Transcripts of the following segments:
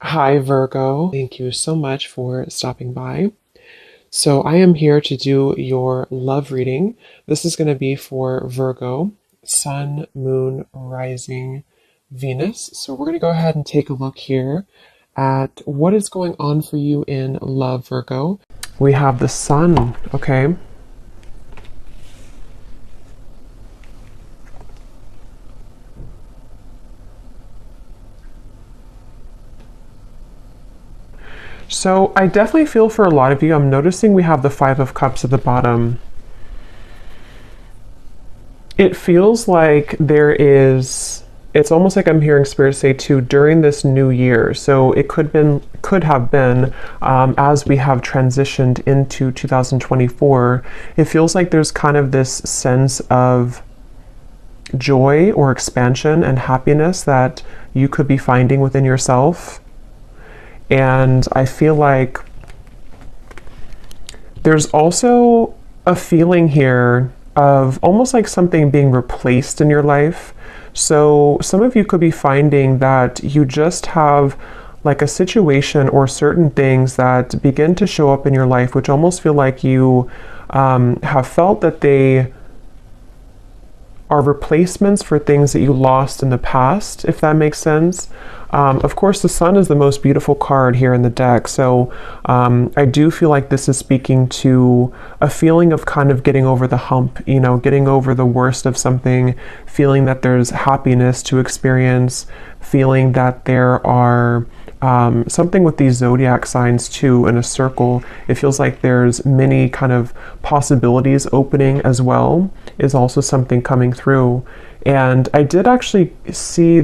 Hi, Virgo. Thank you so much for stopping by. So, I am here to do your love reading. This is going to be for Virgo, Sun, Moon, Rising, Venus. So, we're going to go ahead and take a look here at what is going on for you in love, Virgo. We have the Sun, okay? So, I definitely feel for a lot of you, I'm noticing we have the Five of Cups at the bottom. It feels like it's almost like I'm hearing spirit say too during this new year. So it could have been as we have transitioned into 2024. It feels like there's kind of this sense of joy or expansion and happiness that you could be finding within yourself. And I feel like there's also a feeling here of almost like something being replaced in your life. So some of you could be finding that you just have like a situation or certain things that begin to show up in your life, which almost feel like you have felt that they are replacements for things that you lost in the past, if that makes sense. Of course, the Sun is the most beautiful card here in the deck, so I do feel like this is speaking to a feeling of kind of getting over the hump, getting over the worst of something, feeling that there's happiness to experience, feeling that there are something with these zodiac signs too in a circle. It feels like there's many kind of possibilities opening as well, is also something coming through. And I did actually see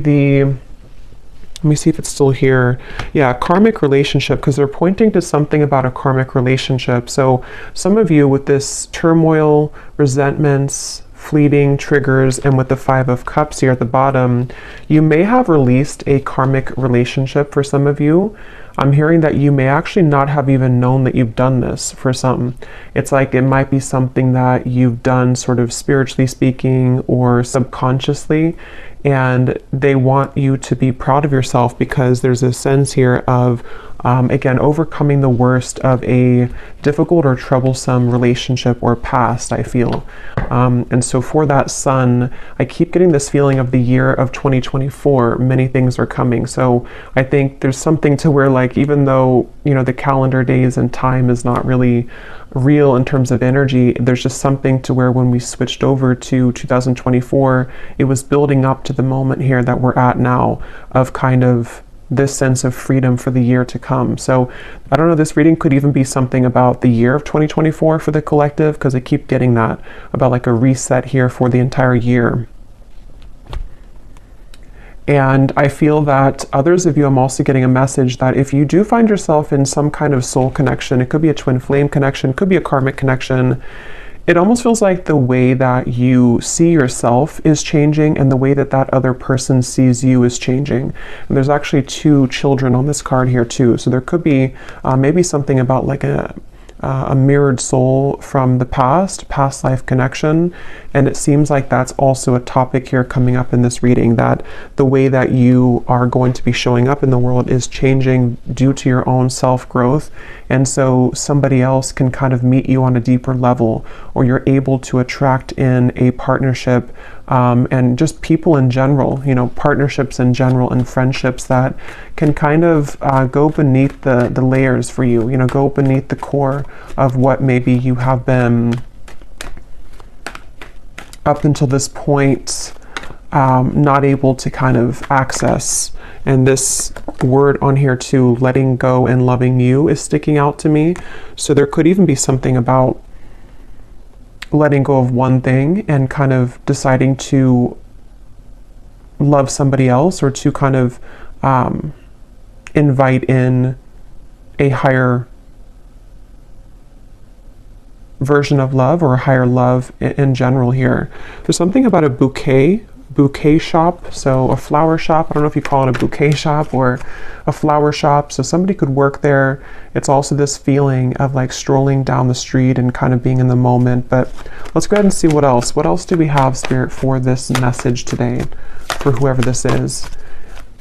let me see if it's still here. Yeah, karmic relationship, because they're pointing to something about a karmic relationship. So some of you with this turmoil, resentments, fleeting triggers, and with the Five of Cups here at the bottom, you may have released a karmic relationship for some of you. I'm hearing that you may actually not have even known that you've done this for some. It's like it might be something that you've done sort of spiritually speaking or subconsciously, and they want you to be proud of yourself because there's a sense here of again, overcoming the worst of a difficult or troublesome relationship or past, I feel. And so for that Sun, I keep getting this feeling of the year of 2024, many things are coming. So I think there's something to where, like, even though, the calendar days and time is not really real in terms of energy, there's just something to where when we switched over to 2024, it was building up to the moment here that we're at now of kind of this sense of freedom for the year to come. So I don't know, this reading could even be something about the year of 2024 for the collective, because I keep getting that about like a reset here for the entire year. And I feel that others of you, I'm also getting a message that if you do find yourself in some kind of soul connection, it could be a twin flame connection, could be a karmic connection, it almost feels like the way that you see yourself is changing and the way that that other person sees you is changing. And there's actually two children on this card here too. So there could be maybe something about like a mirrored soul from the past life connection. And it seems like that's also a topic here coming up in this reading, that the way that you are going to be showing up in the world is changing due to your own self-growth. And so somebody else can kind of meet you on a deeper level, or you're able to attract in a partnership and just people in general, partnerships in general and friendships that can kind of go beneath the layers for you, go beneath the core of what maybe you have been up until this point not able to kind of access. And this word on here too, letting go and loving you, is sticking out to me. So there could even be something about letting go of one thing and kind of deciding to love somebody else, or to kind of invite in a higher version of love, or a higher love in general here. There's something about a bouquet shop, so a flower shop. I don't know if you call it a bouquet shop or a flower shop. So somebody could work there. It's also this feeling of like strolling down the street and kind of being in the moment. But let's go ahead and see what else do we have, Spirit, for this message today for whoever this is.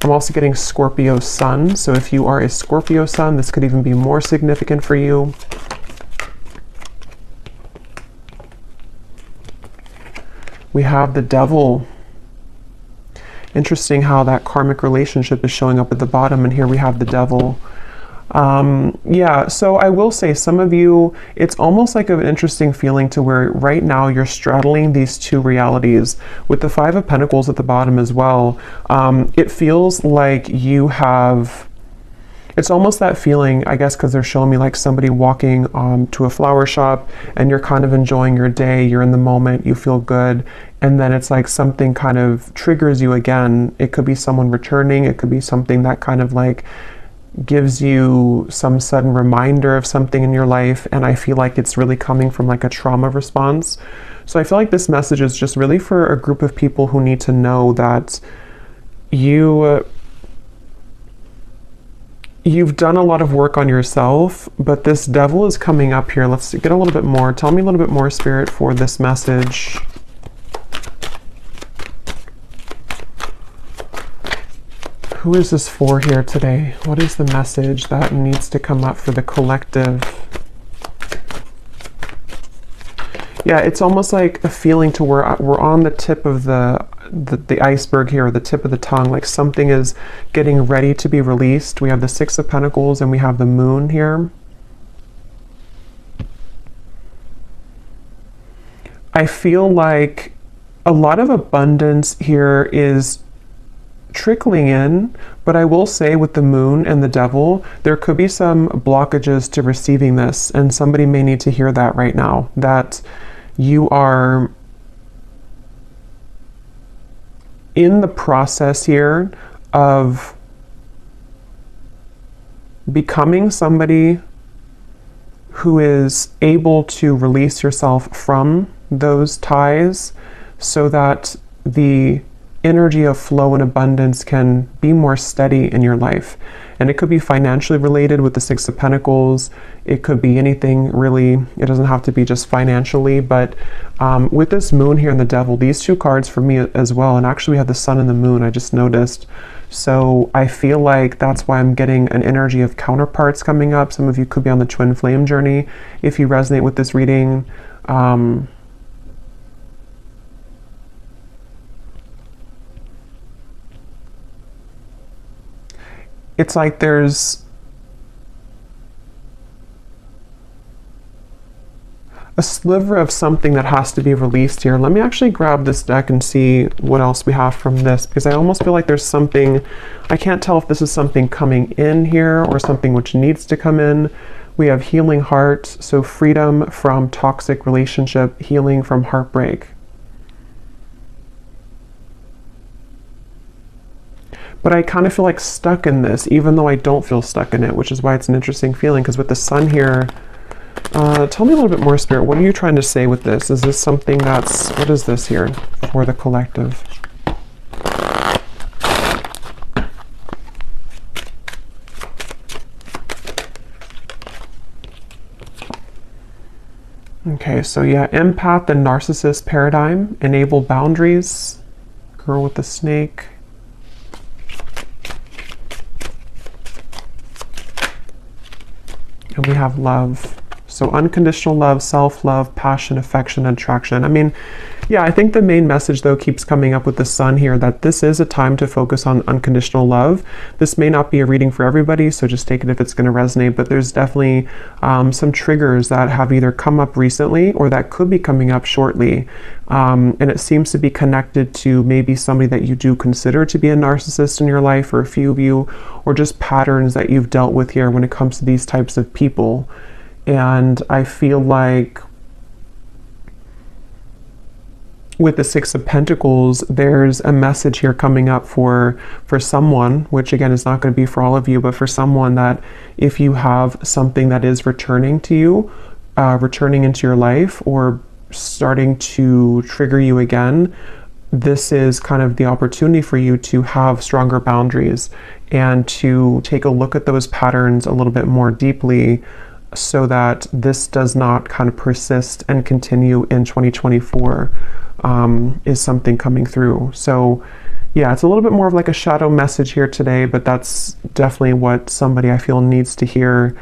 I'm also getting Scorpio sun. So if you are a Scorpio sun, this could even be more significant for you. We have the devil. Interesting how that karmic relationship is showing up at the bottom, and here we have the devil. Yeah, so I will say some of you, it's almost like an interesting feeling to where right now you're straddling these two realities. With the Five of Pentacles at the bottom as well, it feels like you have, it's almost that feeling, I guess, because they're showing me like somebody walking to a flower shop and you're kind of enjoying your day, you're in the moment, you feel good, and then it's like something kind of triggers you again. It could be someone returning, it could be something that kind of like gives you some sudden reminder of something in your life, and I feel like it's really coming from like a trauma response. So I feel like this message is just really for a group of people who need to know that you've done a lot of work on yourself, but this devil is coming up here. Let's get a little bit more. Tell me a little bit more, Spirit, for this message. Who is this for here today? What is the message that needs to come up for the collective? Yeah, it's almost like a feeling to where we're on the tip of the iceberg here, or the tip of the tongue, like something is getting ready to be released. We have the Six of Pentacles and we have the Moon here. I feel like a lot of abundance here is trickling in, but I will say with the Moon and the Devil, there could be some blockages to receiving this, and somebody may need to hear that right now, that you are in the process here of becoming somebody who is able to release yourself from those ties so that the energy of flow and abundance can be more steady in your life. And it could be financially related with the Six of Pentacles. It could be anything really. It doesn't have to be just financially, but with this Moon here and the Devil, these two cards for me as well. And actually we have the Sun and the Moon, I just noticed. So I feel like that's why I'm getting an energy of counterparts coming up. Some of you could be on the twin flame journey. If you resonate with this reading, it's like there's a sliver of something that has to be released here. Let me actually grab this deck and see what else we have from this, because I almost feel like there's something, I can't tell if this is something coming in here or something which needs to come in. We have healing heart, so freedom from toxic relationship, healing from heartbreak. But I kind of feel like stuck in this, even though I don't feel stuck in it, which is why it's an interesting feeling, because with the Sun here, tell me a little bit more, Spirit. What are you trying to say with this? Is this something that's, what is this here for the collective? Okay, so yeah, empath and narcissist paradigm, enable boundaries, girl with the snake. And we have love. So unconditional love, self-love, passion, affection, and attraction. I mean, yeah, I think the main message though keeps coming up with the Sun here, that this is a time to focus on unconditional love. This may not be a reading for everybody, so just take it if it's going to resonate, but there's definitely some triggers that have either come up recently or that could be coming up shortly. And it seems to be connected to maybe somebody that you do consider to be a narcissist in your life, or a few of you, or just patterns that you've dealt with here when it comes to these types of people. And I feel like with the Six of Pentacles, there's a message here coming up for someone, which again is not going to be for all of you, but for someone, that if you have something that is returning to you, returning into your life, or starting to trigger you again, this is kind of the opportunity for you to have stronger boundaries and to take a look at those patterns a little bit more deeply, so that this does not kind of persist and continue in 2024, is something coming through. So Yeah, it's a little bit more of like a shadow message here today, but that's definitely what somebody I feel needs to hear.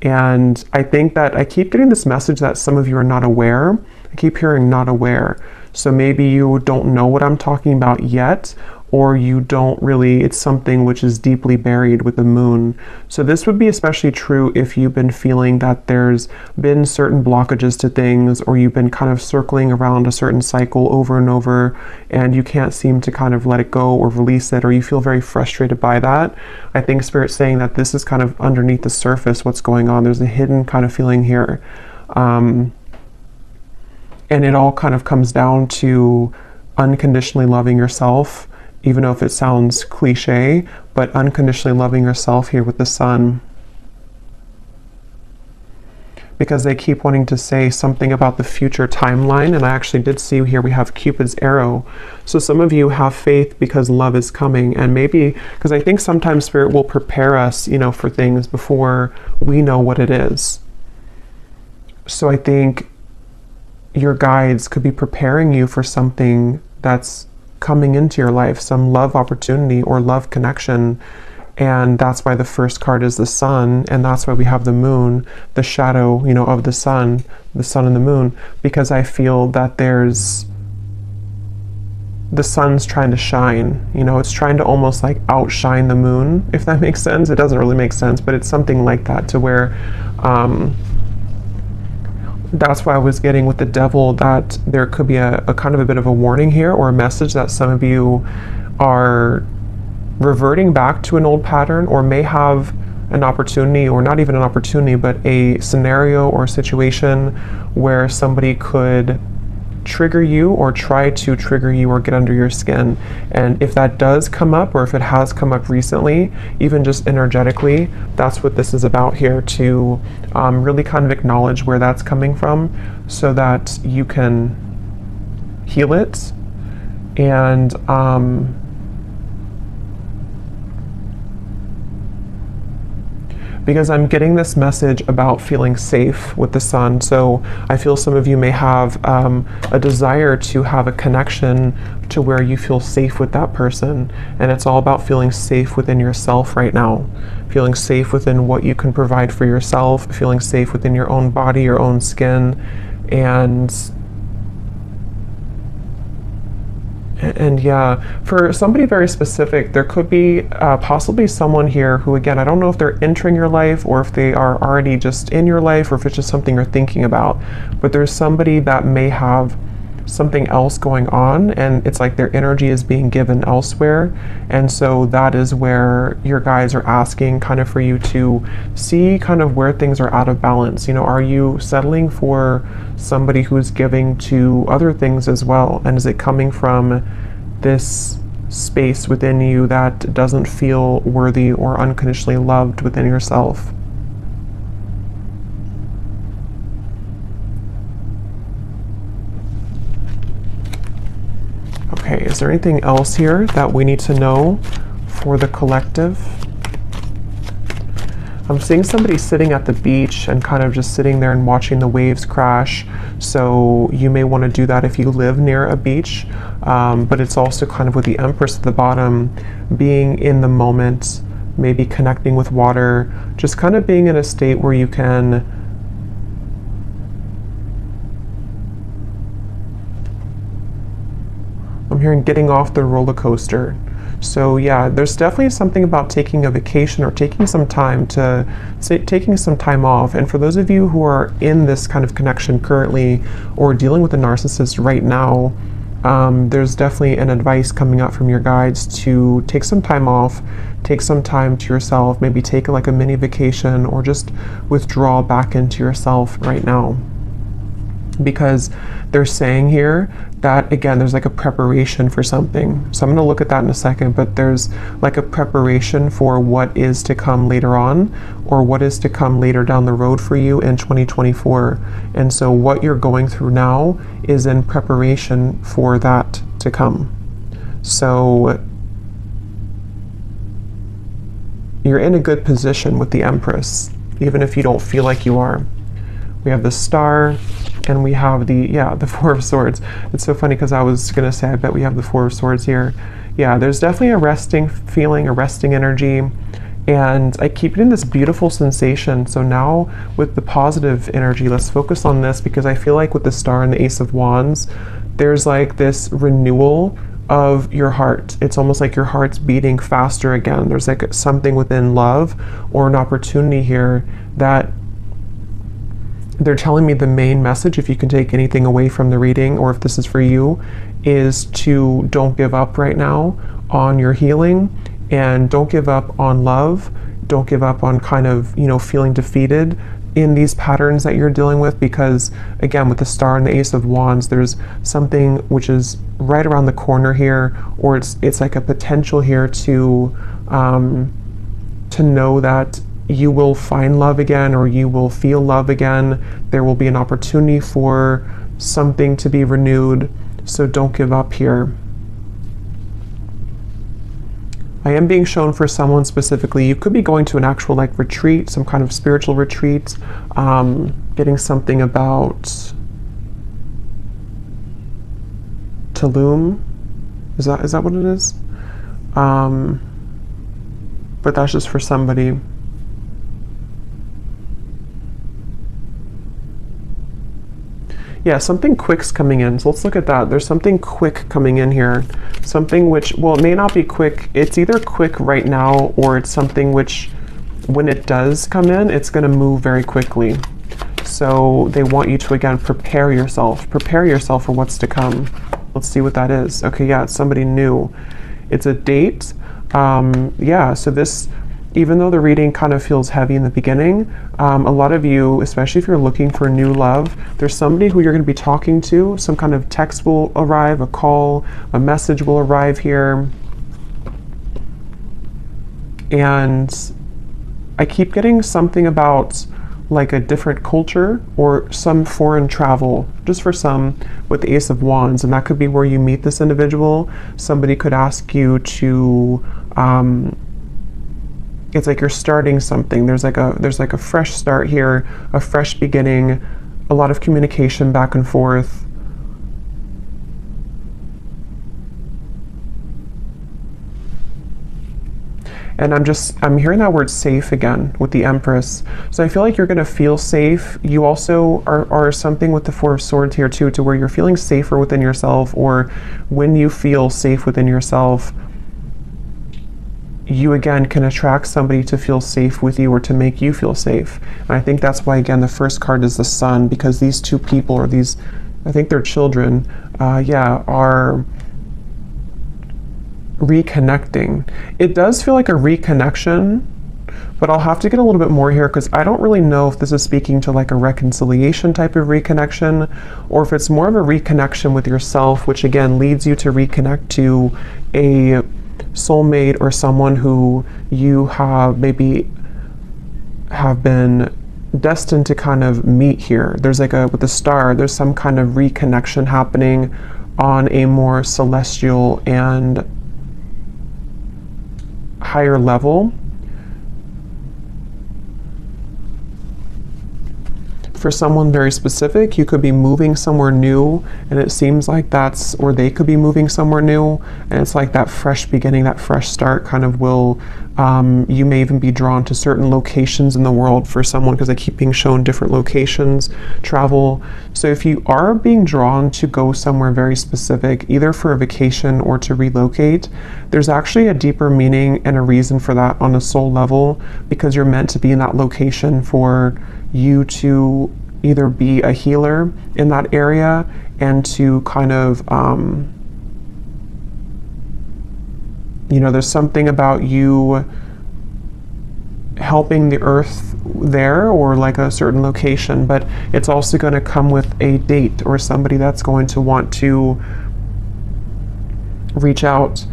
And I think that I keep getting this message that some of you are not aware. I keep hearing not aware. So maybe you don't know what I'm talking about yet, or you don't really, it's something which is deeply buried with the moon. So this would be especially true if you've been feeling that there's been certain blockages to things, or you've been kind of circling around a certain cycle over and over, and you can't seem to kind of let it go or release it, or you feel very frustrated by that. I think Spirit's saying that this is kind of underneath the surface what's going on. There's a hidden kind of feeling here. And it all kind of comes down to unconditionally loving yourself, even though if it sounds cliche, but unconditionally loving yourself here with the sun. Because they keep wanting to say something about the future timeline, and I actually did see here we have Cupid's arrow. So some of you have faith because love is coming, and maybe, because I think sometimes Spirit will prepare us, you know, for things before we know what it is. So I think your guides could be preparing you for something that's coming into your life, some love opportunity or love connection. And that's why the first card is the sun, and that's why we have the moon, the shadow, you know, of the sun and the moon, because I feel that the sun's trying to shine, you know, it's trying to almost like outshine the moon, if that makes sense. It doesn't really make sense, but it's something like that, to where that's why I was getting with the devil that there could be a kind of a bit of a warning here, or a message that some of you are reverting back to an old pattern, or may have an opportunity, or not even an opportunity, but a scenario or a situation where somebody could trigger you or try to trigger you or get under your skin. And if that does come up, or if it has come up recently, even just energetically, that's what this is about here, to really kind of acknowledge where that's coming from so that you can heal it. And because I'm getting this message about feeling safe with the sun. So I feel some of you may have a desire to have a connection to where you feel safe with that person. And it's all about feeling safe within yourself right now. Feeling safe within what you can provide for yourself, feeling safe within your own body, your own skin. And yeah, for somebody very specific, there could be possibly someone here who, again, I don't know if they're entering your life or if they are already just in your life, or if it's just something you're thinking about, but there's somebody that may have something else going on, and it's like their energy is being given elsewhere. And so that is where your guides are asking kind of for you to see kind of where things are out of balance. You know, are you settling for somebody who's giving to other things as well? And is it coming from this space within you that doesn't feel worthy or unconditionally loved within yourself? Okay, is there anything else here that we need to know for the collective? I'm seeing somebody sitting at the beach and kind of just sitting there and watching the waves crash. So you may want to do that if you live near a beach. But it's also kind of with the Empress at the bottom, being in the moment, maybe connecting with water, just kind of being in a state where you can I'm hearing getting off the roller coaster. So yeah, there's definitely something about taking a vacation or taking some time off. And for those of you who are in this kind of connection currently, or dealing with a narcissist right now, there's definitely an advice coming out from your guides to take some time off, take some time to yourself, maybe take like a mini vacation, or just withdraw back into yourself right now. Because they're saying here that, again, there's like a preparation for something. So I'm going to look at that in a second, but there's like a preparation for what is to come later on, or what is to come later down the road for you in 2024. And so what you're going through now is in preparation for that to come. So you're in a good position with the Empress, even if you don't feel like you are. We have the Star, and we have the Four of Swords. It's so funny because I was going to say, I bet we have the Four of Swords here. Yeah, there's definitely a resting feeling, a resting energy. And I keep getting this beautiful sensation. So now with the positive energy, let's focus on this, because I feel like with the Star and the Ace of Wands, there's like this renewal of your heart. It's almost like your heart's beating faster again. There's like something within love or an opportunity here that they're telling me the main message, if you can take anything away from the reading, or if this is for you, is to don't give up right now on your healing, and don't give up on love. Don't give up on kind of, feeling defeated in these patterns that you're dealing with, because again, with the Star and the Ace of Wands, there's something which is right around the corner here, or it's like a potential here to know that you will find love again, or you will feel love again. There will be an opportunity for something to be renewed. So don't give up here. I am being shown for someone specifically, you could be going to an actual like retreat, some kind of spiritual retreat, getting something about Tulum. Is that what it is? But that's just for somebody. Yeah, something quick's coming in. So let's look at that. There's something quick coming in here. Something which, well, it may not be quick. It's either quick right now, or it's something which, when it does come in, it's going to move very quickly. So they want you to, again, prepare yourself. Prepare yourself for what's to come. Let's see what that is. Okay, yeah, it's somebody new. It's a date. Yeah, so this, even though the reading kind of feels heavy in the beginning, a lot of you, especially if you're looking for new love, there's somebody who you're going to be talking to. Some kind of text will arrive, a call, a message will arrive here. And I keep getting something about like a different culture or some foreign travel, just for some with the Ace of Wands. And that could be where you meet this individual. Somebody could ask you to, it's like you're starting something. There's like a fresh start here, a fresh beginning, a lot of communication back and forth. And I'm hearing that word safe again with the Empress. So I feel like you're going to feel safe. You also are something with the Four of Swords here too, to where you're feeling safer within yourself, or when you feel safe within yourself, you again can attract somebody to feel safe with you, or to make you feel safe. And I think that's why, again, the first card is the Sun, because these two people, or these, I think they're children, are reconnecting. It does feel like a reconnection, but I'll have to get a little bit more here, because I don't really know if this is speaking to like a reconciliation type of reconnection, or if it's more of a reconnection with yourself, which again leads you to reconnect to a soulmate, or someone who you have maybe have been destined to kind of meet here. There's like with the Star, there's some kind of reconnection happening on a more celestial and higher level. For someone very specific, you could be moving somewhere new, and it seems like or they could be moving somewhere new, and it's like that fresh beginning, that fresh start kind of will, you may even be drawn to certain locations in the world for someone, because I keep being shown different locations, travel. So if you are being drawn to go somewhere very specific, either for a vacation or to relocate, there's actually a deeper meaning and a reason for that on a soul level, because you're meant to be in that location for you to either be a healer in that area, and to kind of, there's something about you helping the earth there, or like a certain location, but it's also going to come with a date, or somebody that's going to want to reach out.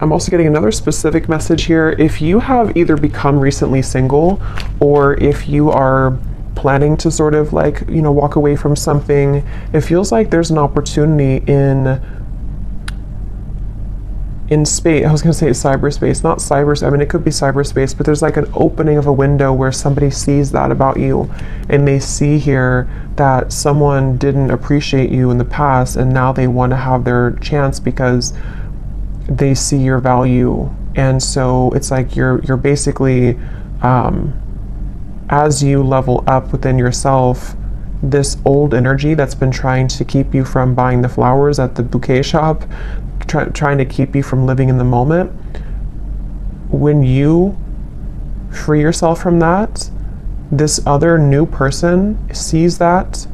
I'm also getting another specific message here. If you have either become recently single, or if you are planning to sort of like, walk away from something, it feels like there's an opportunity in space. I was going to say cyberspace, not cyberspace. I mean, it could be cyberspace, but there's like an opening of a window where somebody sees that about you, and they see here that someone didn't appreciate you in the past, and now they want to have their chance, because they see your value. And so it's like you're basically, as you level up within yourself, this old energy that's been trying to keep you from buying the flowers at the bouquet shop, trying to keep you from living in the moment, when you free yourself from that, this other new person sees that,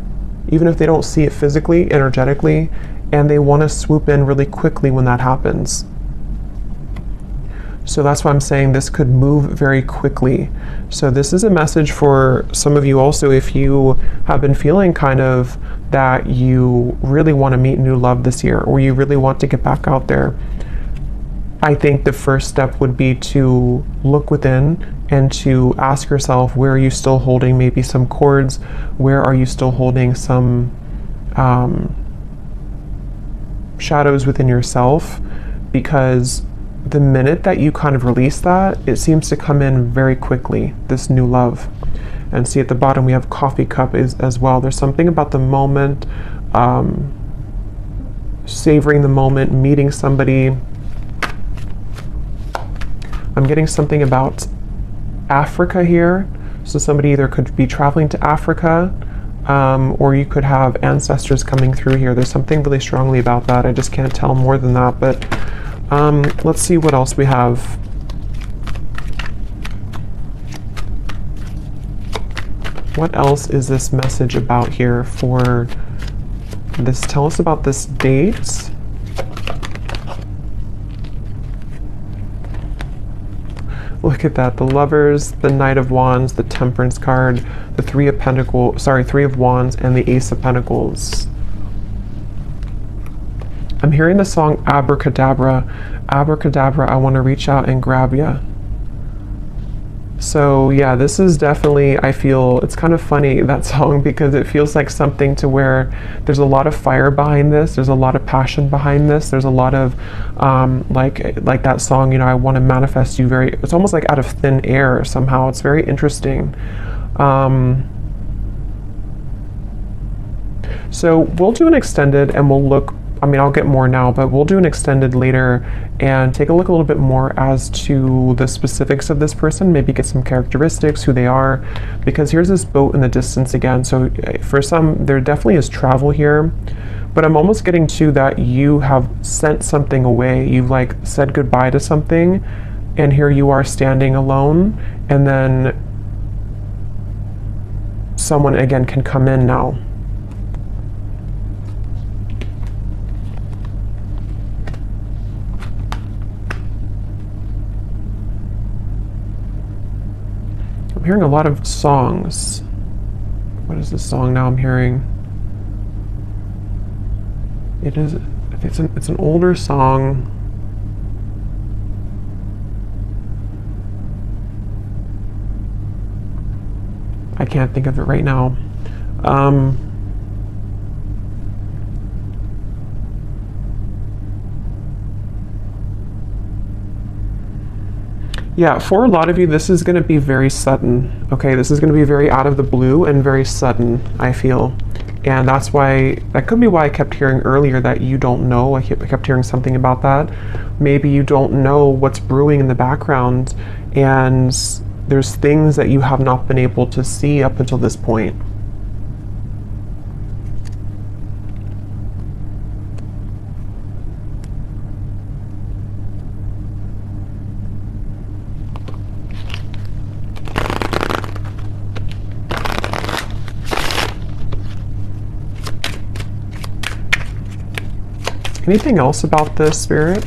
even if they don't see it physically, energetically, and they want to swoop in really quickly when that happens. So that's why I'm saying this could move very quickly. So this is a message for some of you also, if you have been feeling kind of that you really want to meet new love this year, or you really want to get back out there. I think the first step would be to look within and to ask yourself, where are you still holding maybe some cords? Where are you still holding some shadows within yourself? Because the minute that you kind of release that, it seems to come in very quickly, this new love. And see at the bottom we have coffee cup as well. There's something about the moment, savoring the moment, meeting somebody. I'm getting something about Africa here. So somebody either could be traveling to Africa, or you could have ancestors coming through here. There's something really strongly about that. I just can't tell more than that, but let's see what else we have. What else is this message about here for this? Tell us about this date. Look at that, the Lovers, the Knight of Wands, the Temperance card, the Three of Wands, and the Ace of Pentacles. I'm hearing the song Abracadabra. Abracadabra, I want to reach out and grab ya. So yeah, this is definitely, I feel, it's kind of funny, that song, because it feels like something to where there's a lot of fire behind this, there's a lot of passion behind this, there's a lot of, like that song, you know, I want to manifest you very, it's almost like out of thin air somehow. It's very interesting. So we'll do an extended and we'll look, I mean, I'll get more now, but we'll do an extended later and take a look a little bit more as to the specifics of this person, maybe get some characteristics, who they are, because here's this boat in the distance again. So for some, there definitely is travel here, but I'm almost getting to that you have sent something away. You've like said goodbye to something, and here you are standing alone, and then someone again can come in now. I'm hearing a lot of songs. What is this song now I'm hearing? It's an older song. I can't think of it right now. Yeah, for a lot of you, this is going to be very sudden. Okay, this is going to be very out of the blue and very sudden, I feel. And that's why, that could be why I kept hearing earlier that you don't know. I kept hearing something about that. Maybe you don't know what's brewing in the background, and there's things that you have not been able to see up until this point. Anything else about this, Spirit?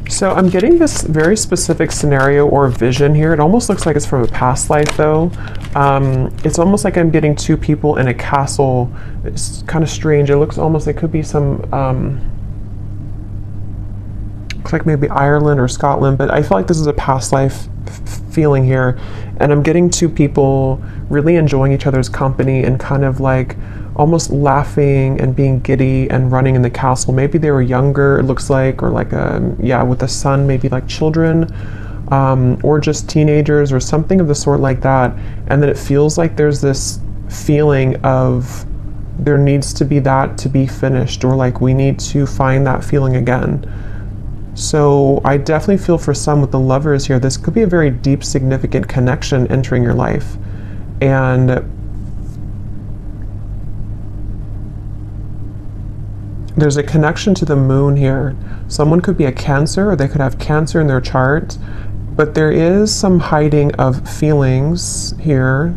So I'm getting this very specific scenario or vision here. It almost looks like it's from a past life though. It's almost like I'm getting two people in a castle. It's kind of strange. It looks almost, it could be some, looks like maybe Ireland or Scotland, but I feel like this is a past life feeling here. And I'm getting two people really enjoying each other's company and kind of like almost laughing and being giddy and running in the castle. Maybe they were younger, it looks like, or like with a son, maybe like children, or just teenagers or something of the sort like that. And then it feels like there's this feeling of there needs to be that to be finished, or like we need to find that feeling again. So I definitely feel for some with the Lovers here, this could be a very deep, significant connection entering your life. And there's a connection to the Moon here. Someone could be a Cancer, or they could have Cancer in their chart, but there is some hiding of feelings here.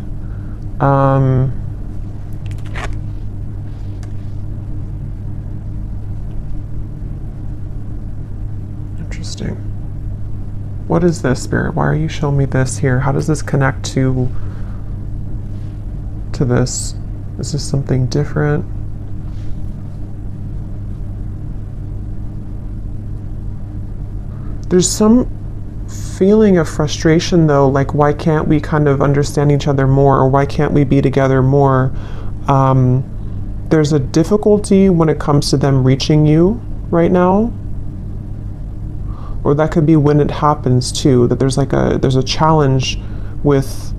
Interesting. What is this, Spirit? Why are you showing me this here? How does this connect to this? Is this something different? There's some feeling of frustration though, like why can't we kind of understand each other more, or why can't we be together more? There's a difficulty when it comes to them reaching you right now. Or that could be when it happens too, that there's a challenge with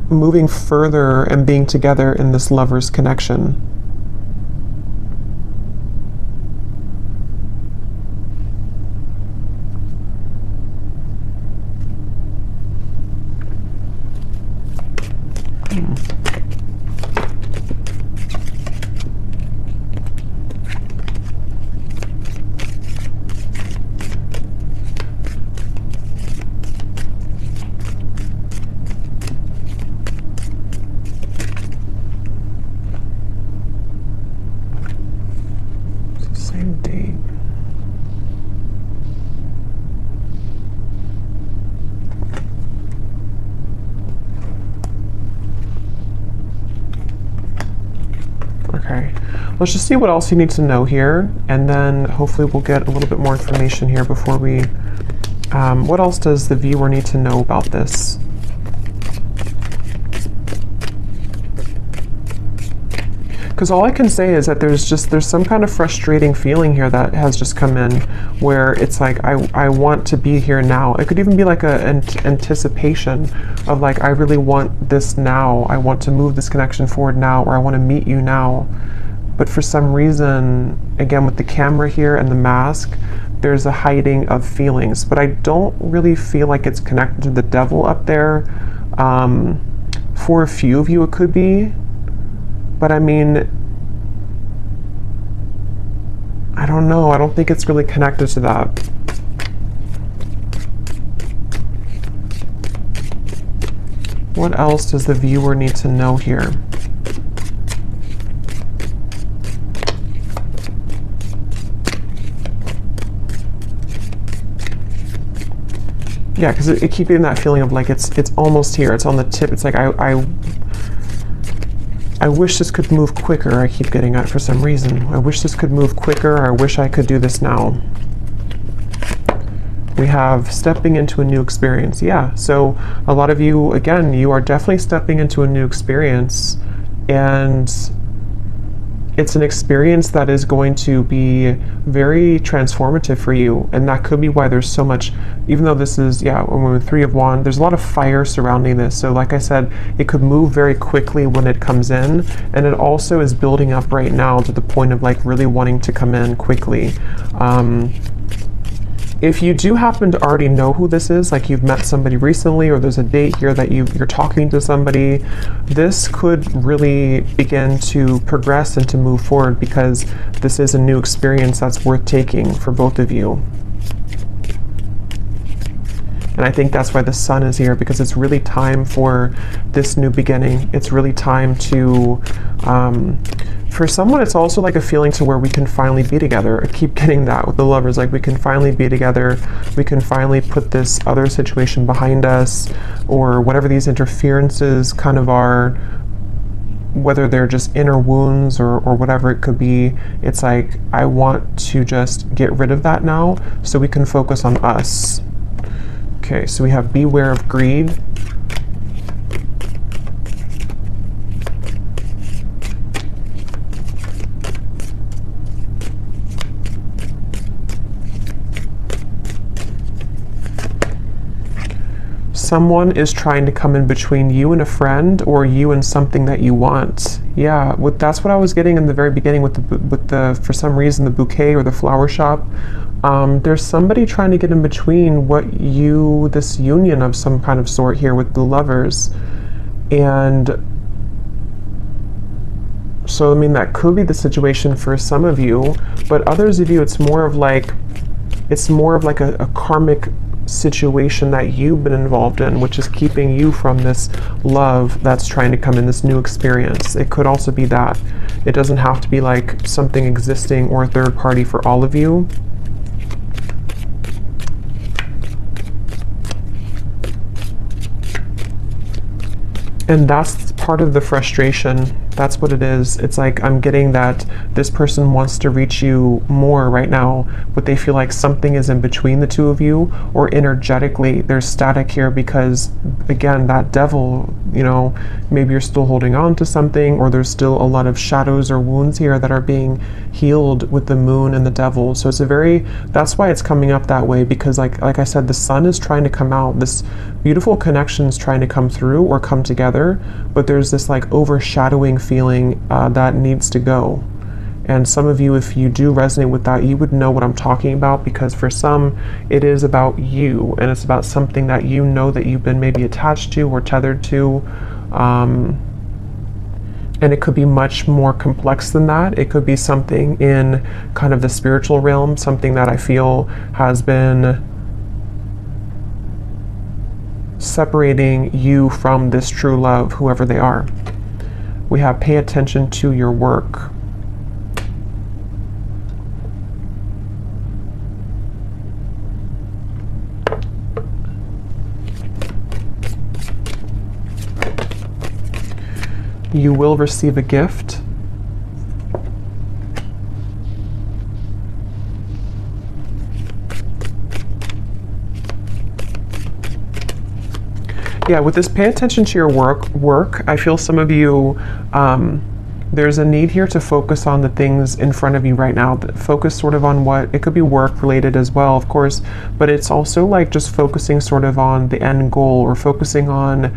moving further and being together in this Lovers connection. Same date. Okay, let's just see what else you need to know here, and then hopefully we'll get a little bit more information here before we... what else does the viewer need to know about this? Because all I can say is that there's some kind of frustrating feeling here that has just come in, where it's like I want to be here now. It could even be like an anticipation of like, I really want this now. I want to move this connection forward now, or I want to meet you now. But for some reason, again with the camera here and the mask, there's a hiding of feelings. But I don't really feel like it's connected to the devil up there. For a few of you it could be. But I mean, I don't know. I don't think it's really connected to that. What else does the viewer need to know here? Yeah, because it keeps getting that feeling of like it's almost here. It's on the tip. It's like I wish this could move quicker. I keep getting at for some reason. I wish this could move quicker. I wish I could do this now. We have stepping into a new experience. Yeah, so a lot of you, again, you are definitely stepping into a new experience, and it's an experience that is going to be very transformative for you. And that could be why there's so much, even though this is, yeah, when Three of Wands, there's a lot of fire surrounding this. So like I said, it could move very quickly when it comes in. And it also is building up right now to the point of like really wanting to come in quickly. If you do happen to already know who this is, like you've met somebody recently, or there's a date here that you're talking to somebody, this could really begin to progress and to move forward, because this is a new experience that's worth taking for both of you. And I think that's why the Sun is here, because it's really time for this new beginning. It's really time to, for someone, it's also like a feeling to where we can finally be together. I keep getting that with the Lovers, like we can finally be together. We can finally put this other situation behind us, or whatever these interferences kind of are. whether they're just inner wounds or whatever it could be. It's like, I want to just get rid of that now so we can focus on us. Okay, so we have beware of greed. Someone is trying to come in between you and a friend, or you and something that you want. Yeah, that's what I was getting in the very beginning with the for some reason, the bouquet or the flower shop. There's somebody trying to get in between this union of some kind of sort here with the lovers. And so, I mean, that could be the situation for some of you, but others of you, it's more of like a karmic situation that you've been involved in, which is keeping you from this love that's trying to come in, this new experience. It could also be that. It doesn't have to be like something existing or a third party for all of you. And that's part of the frustration. That's what it is. It's like, I'm getting that this person wants to reach you more right now, but they feel like something is in between the two of you, or energetically there's static here because, again, that devil, maybe you're still holding on to something, or there's still a lot of shadows or wounds here that are being healed with the moon and the devil. So that's why it's coming up that way, because like I said, the sun is trying to come out. This beautiful connection is trying to come through or come together, but there's this like overshadowing feeling that needs to go. And some of you, if you do resonate with that, you would know what I'm talking about, because for some it is about you, and it's about something that you know that you've been maybe attached to or tethered to, and it could be much more complex than that. It could be something in kind of the spiritual realm, something that I feel has been separating you from this true love, whoever they are. We have pay attention to your work. You will receive a gift. Yeah, with this pay attention to your work, I feel some of you, there's a need here to focus on the things in front of you right now. Focus sort of on it could be work related as well, of course, but it's also like just focusing sort of on the end goal, or focusing on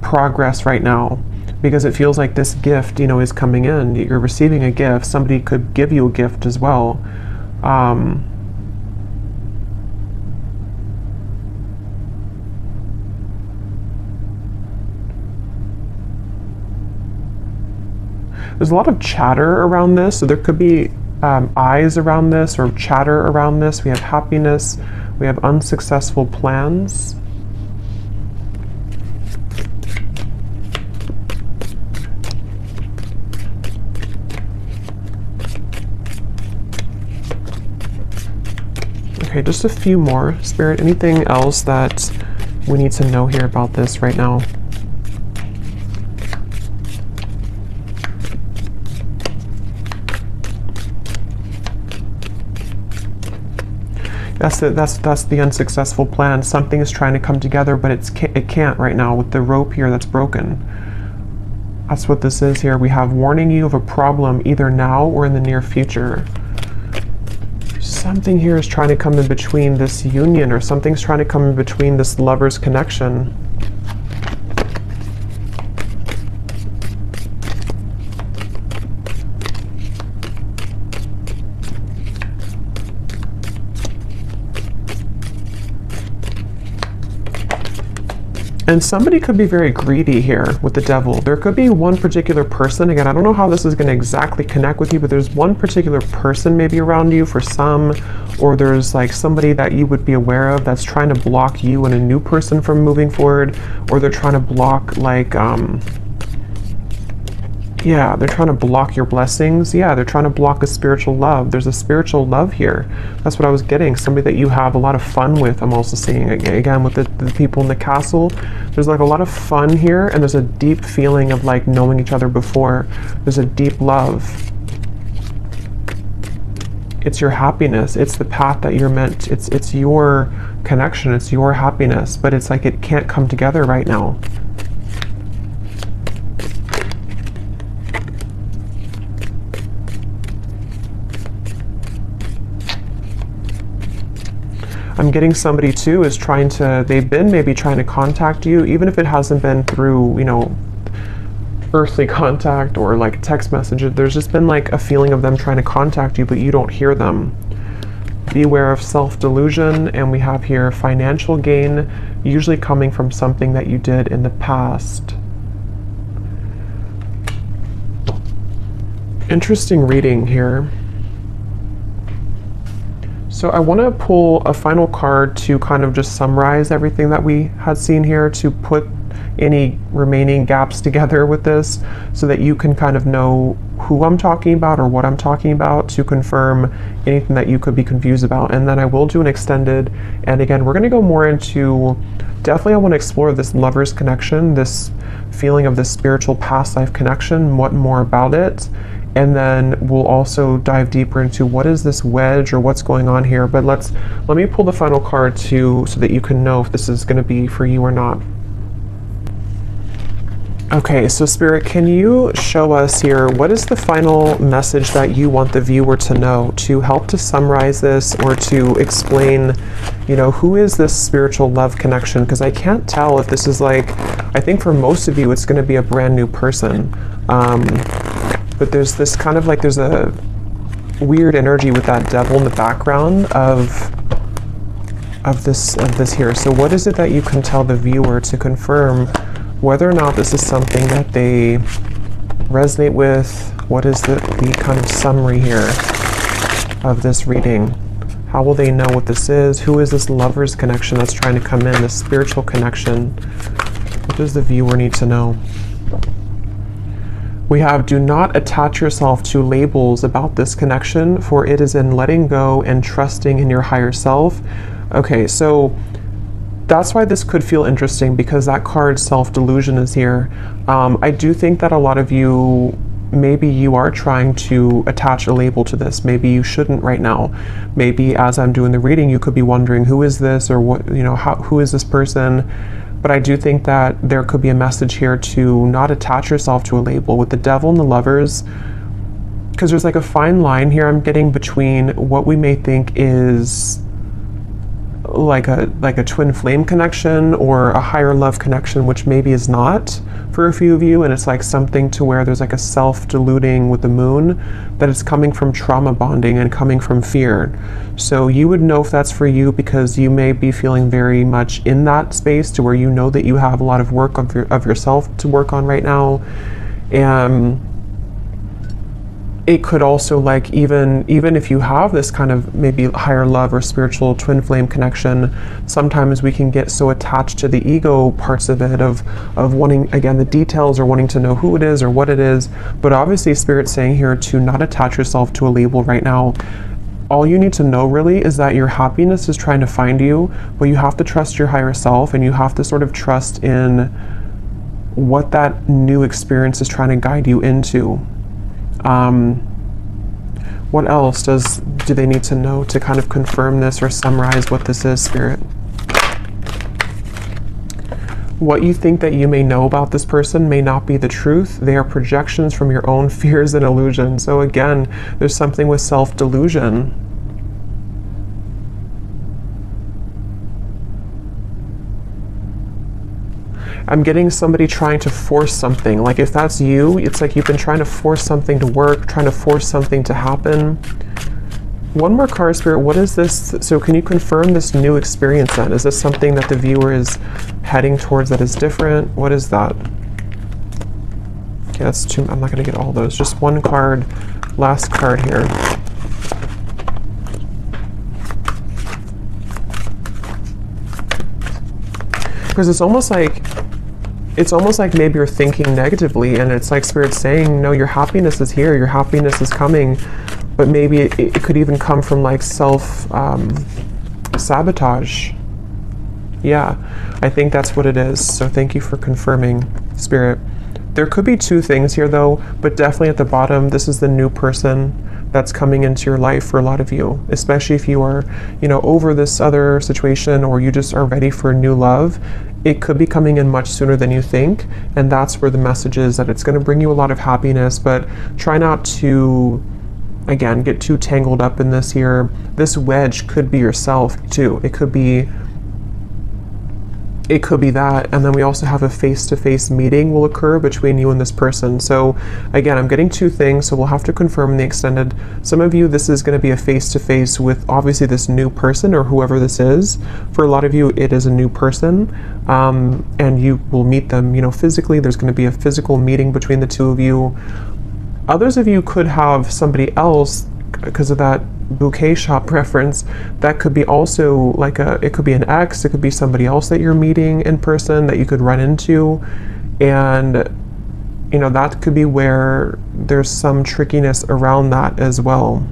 progress right now, because it feels like this gift, is coming in. You're receiving a gift. Somebody could give you a gift as well. There's a lot of chatter around this, so there could be eyes around this or chatter around this. We have happiness, we have unsuccessful plans. Okay, just a few more. Spirit, anything else that we need to know here about this right now? That's the unsuccessful plan. Something is trying to come together, but it can't right now with the rope here that's broken. That's what this is here. We have warning you of a problem either now or in the near future. Something here is trying to come in between this union, or something's trying to come in between this lover's connection. And somebody could be very greedy here with the devil. There could be one particular person. Again, I don't know how this is going to exactly connect with you, but there's one particular person maybe around you for some, or there's like somebody that you would be aware of that's trying to block you and a new person from moving forward, or they're trying to block like Yeah, they're trying to block your blessings. Yeah, they're trying to block a spiritual love. There's a spiritual love here. That's what I was getting. Somebody that you have a lot of fun with. I'm also seeing again with the people in the castle. There's like a lot of fun here, and there's a deep feeling of like knowing each other before. There's a deep love. It's your happiness. It's the path that you're meant. It's your connection. It's your happiness. But it's like it can't come together right now. I'm getting somebody too is trying to, they've been maybe trying to contact you, even if it hasn't been through, you know, earthly contact or like text messages. There's just been like a feeling of them trying to contact you, but you don't hear them. Beware of self-delusion. And we have here financial gain, usually coming from something that you did in the past. Interesting reading here. So I want to pull a final card to kind of just summarize everything that we had seen here, to put any remaining gaps together with this so that you can kind of know who I'm talking about or what I'm talking about, to confirm anything that you could be confused about. And then I will do an extended, and again, we're going to go more into, definitely I want to explore this lover's connection, this feeling of this spiritual past life connection, what more about it. And then we'll also dive deeper into what is this wedge or what's going on here. But let me pull the final card too, so that you can know if this is going to be for you or not. Okay, so Spirit, can you show us here, what is the final message that you want the viewer to know, to help to summarize this or to explain, you know, who is this spiritual love connection? Because I can't tell if this is like, I think for most of you, it's going to be a brand new person. But there's this kind of like, there's a weird energy with that devil in the background of this here. So what is it that you can tell the viewer to confirm whether or not this is something that they resonate with? What is the kind of summary here of this reading? How will they know what this is? Who is this lover's connection that's trying to come in, this spiritual connection? What does the viewer need to know? We have, do not attach yourself to labels about this connection, for it is in letting go and trusting in your higher self. Okay, so that's why this could feel interesting, because that card self-delusion is here. I do think that a lot of you, maybe you are trying to attach a label to this. Maybe you shouldn't right now. Maybe as I'm doing the reading, you could be wondering, who is this, or what, you know, who is this person? But I do think that there could be a message here to not attach yourself to a label with the devil and the lovers, because there's like a fine line here I'm getting between what we may think is like a twin flame connection or a higher love connection, which maybe is not for a few of you, and it's like something to where there's like a self-deluding with the moon, that it's coming from trauma bonding and coming from fear. So you would know if that's for you, because you may be feeling very much in that space to where you know that you have a lot of work of yourself to work on right now. And it could also, like, even if you have this kind of maybe higher love or spiritual twin flame connection, sometimes we can get so attached to the ego parts of it, of wanting, again, the details, or wanting to know who it is or what it is. But obviously Spirit's saying here to not attach yourself to a label right now. All you need to know really is that your happiness is trying to find you, but you have to trust your higher self, and you have to sort of trust in what that new experience is trying to guide you into. What else do they need to know to kind of confirm this or summarize what this is, Spirit? What you think that you may know about this person may not be the truth. They are projections from your own fears and illusions. So again, there's something with self-delusion. I'm getting somebody trying to force something. Like if that's you, it's like you've been trying to force something to work, trying to force something to happen. One more card, Spirit. What is this? So can you confirm this new experience then? Is this something that the viewer is heading towards that is different? What is that? Okay, that's two. I'm not going to get all those. Just one card. Last card here. Because it's almost like it's almost like maybe you're thinking negatively, and it's like Spirit's saying, no, your happiness is here, your happiness is coming, but maybe it could even come from like sabotage. Yeah, I think that's what it is. So thank you for confirming, Spirit. There could be two things here though, but definitely at the bottom, this is the new person that's coming into your life for a lot of you, especially if you are, over this other situation, or you just are ready for new love. It could be coming in much sooner than you think, and that's where the message is, that it's going to bring you a lot of happiness, but try not to, again, get too tangled up in this here. This wedge could be yourself too. It could be that, and then we also have a face-to-face meeting will occur between you and this person. So again, I'm getting two things, so we'll have to confirm the extended. Some of you, this is going to be a face-to-face with obviously this new person or whoever this is. For a lot of you, it is a new person, and you will meet them, physically. There's going to be a physical meeting between the two of you. Others of you could have somebody else, because of that bouquet shop reference, that could be also like it could be an ex, it could be somebody else that you're meeting in person that you could run into, and that could be where there's some trickiness around that as well.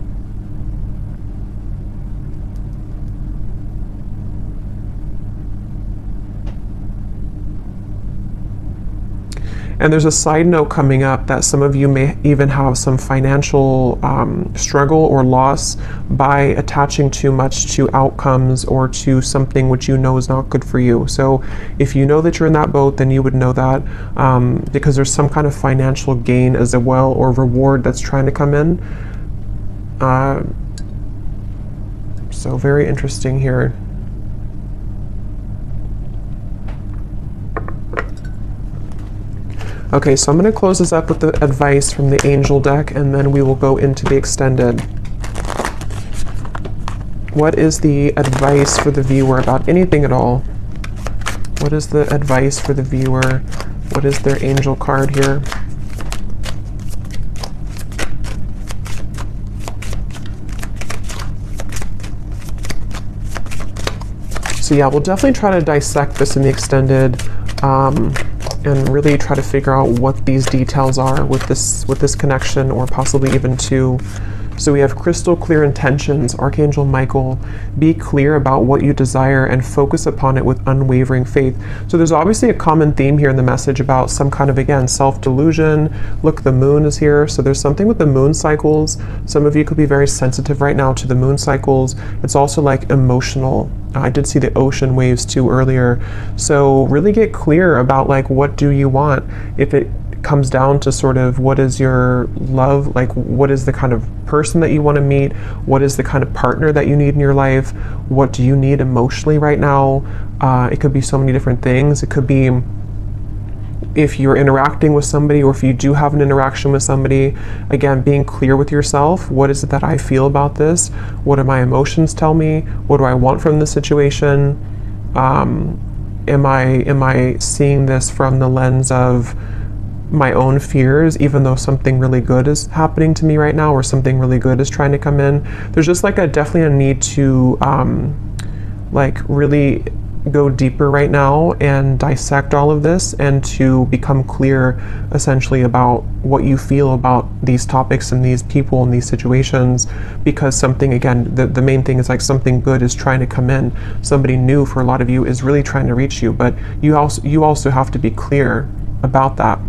And there's a side note coming up that some of you may even have some financial struggle or loss by attaching too much to outcomes or to something which is not good for you. So if you know that you're in that boat, then you would know that, because there's some kind of financial gain as well, or reward that's trying to come in. So very interesting here. Okay, so I'm going to close this up with the advice from the angel deck, and then we will go into the extended. What is the advice for the viewer about anything at all? What is the advice for the viewer? What is their angel card here? So yeah, we'll definitely try to dissect this in the extended, and really try to figure out what these details are with this connection, or possibly even two. So we have crystal clear intentions, Archangel Michael. Be clear about what you desire and focus upon it with unwavering faith. So there's obviously a common theme here in the message about some kind of, again, self-delusion. Look, the moon is here. So there's something with the moon cycles. Some of you could be very sensitive right now to the moon cycles. It's also like emotional. I did see the ocean waves too earlier. So really get clear about like, what do you want? If it comes down to sort of what is your love, like what is the kind of person that you want to meet, what is the kind of partner that you need in your life, what do you need emotionally right now. It could be so many different things. It could be if you're interacting with somebody, or if you do have an interaction with somebody, again, being clear with yourself. What is it that I feel about this? What do my emotions tell me? What do I want from this situation? Am I seeing this from the lens of my own fears, even though something really good is happening to me right now, or something really good is trying to come in? There's just like definitely a need to like really go deeper right now and dissect all of this, and to become clear essentially about what you feel about these topics and these people and these situations, because something, again, the main thing is like something good is trying to come in. Somebody new for a lot of you is really trying to reach you, but you also have to be clear about that.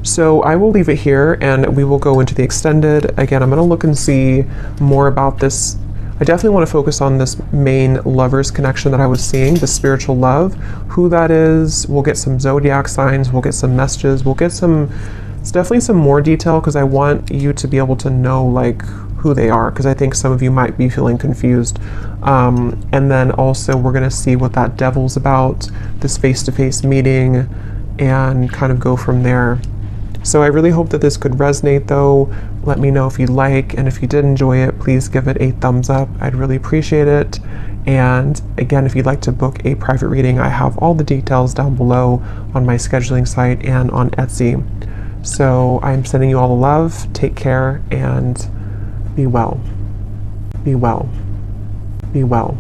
So I will leave it here, and we will go into the extended. Again, I'm going to look and see more about this. I definitely want to focus on this main lovers connection that I was seeing, the spiritual love, who that is. We'll get some zodiac signs, we'll get some messages, we'll get it's definitely some more detail, because I want you to be able to know like who they are, because I think some of you might be feeling confused. And then also we're going to see what that devil's about, this face-to-face meeting, and kind of go from there. So I really hope that this could resonate though. Let me know if you like, and if you did enjoy it, please give it a thumbs up. I'd really appreciate it. And again, if you'd like to book a private reading, I have all the details down below on my scheduling site and on Etsy. So I'm sending you all the love. Take care and be well. Be well. Be well.